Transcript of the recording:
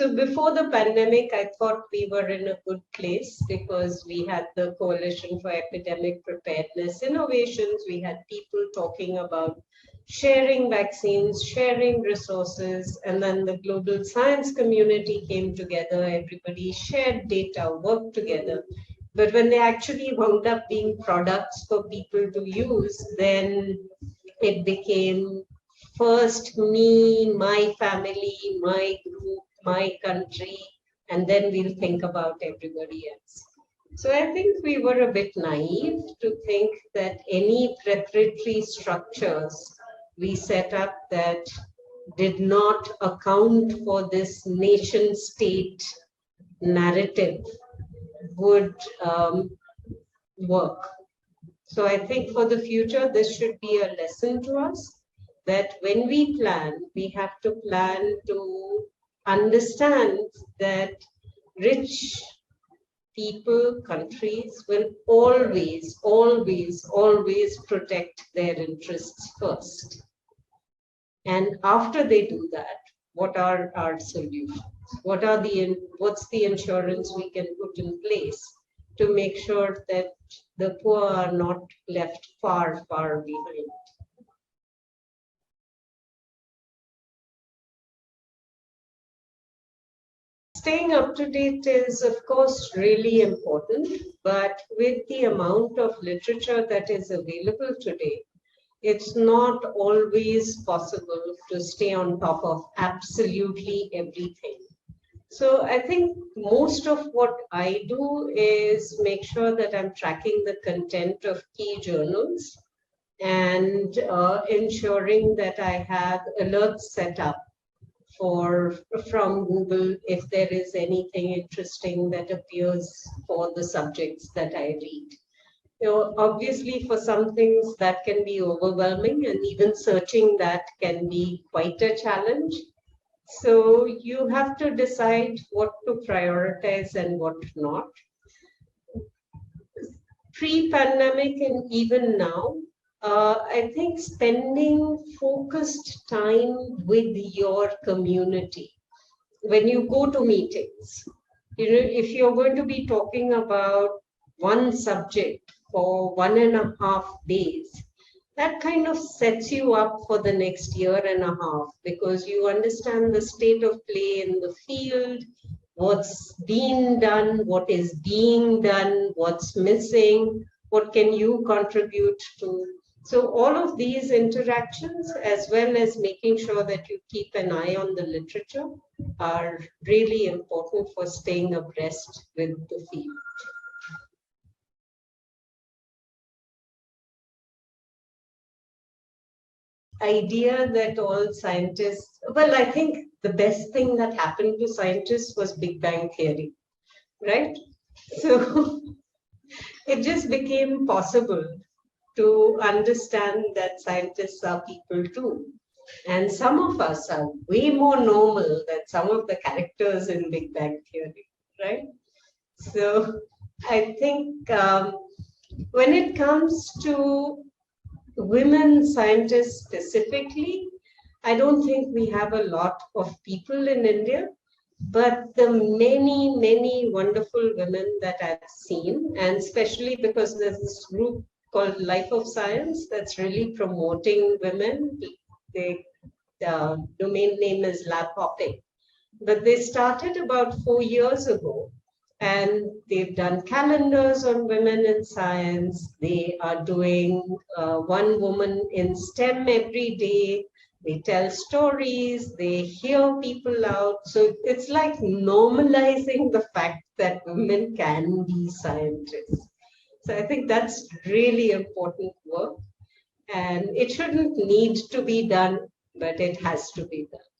So before the pandemic, I thought we were in a good place because we had the Coalition for Epidemic Preparedness Innovations. We had people talking about sharing vaccines, sharing resources, and then the global science community came together. Everybody shared data, worked together. But when they actually wound up being products for people to use, then it became first me, my family, my group, my country, and then we'll think about everybody else. So I think we were a bit naive to think that any preparatory structures we set up that did not account for this nation state narrative would work. So I think for the future, this should be a lesson to us that when we plan, we have to plan to understand that rich people, countries will always, always, always protect their interests first. And after they do that, what are our solutions? What's the insurance we can put in place to make sure that the poor are not left far, far behind? Staying up to date is, of course, really important, but with the amount of literature that is available today, it's not always possible to stay on top of absolutely everything. So I think most of what I do is make sure that I'm tracking the content of key journals and ensuring that I have alerts set up from Google if there is anything interesting that appears for the subjects that I read. Obviously, for some things that can be overwhelming, and even searching that can be quite a challenge. So you have to decide what to prioritize and what not. Pre-pandemic and even now, I think spending focused time with your community. When you go to meetings, if you're going to be talking about one subject for 1.5 days, that kind of sets you up for the next year and a half because you understand the state of play in the field, what's been done, what is being done, what's missing, what can you contribute to. So all of these interactions, as well as making sure that you keep an eye on the literature, are really important for staying abreast with the field. Idea that all scientists, well, I think the best thing that happened to scientists was Big Bang Theory, right? So it just became possible to understand that scientists are people too. And some of us are way more normal than some of the characters in Big Bang Theory, right? So I think when it comes to women scientists specifically, I don't think we have a lot of people in India, but the many, many wonderful women that I've seen, and especially because there's this group called Life of Science that's really promoting women. The domain name is Lab Hopping, but they started about 4 years ago. And they've done calendars on women in science. They are doing one woman in STEM every day. They tell stories. They hear people out. So it's like normalizing the fact that women can be scientists. So I think that's really important work. And it shouldn't need to be done, but it has to be done.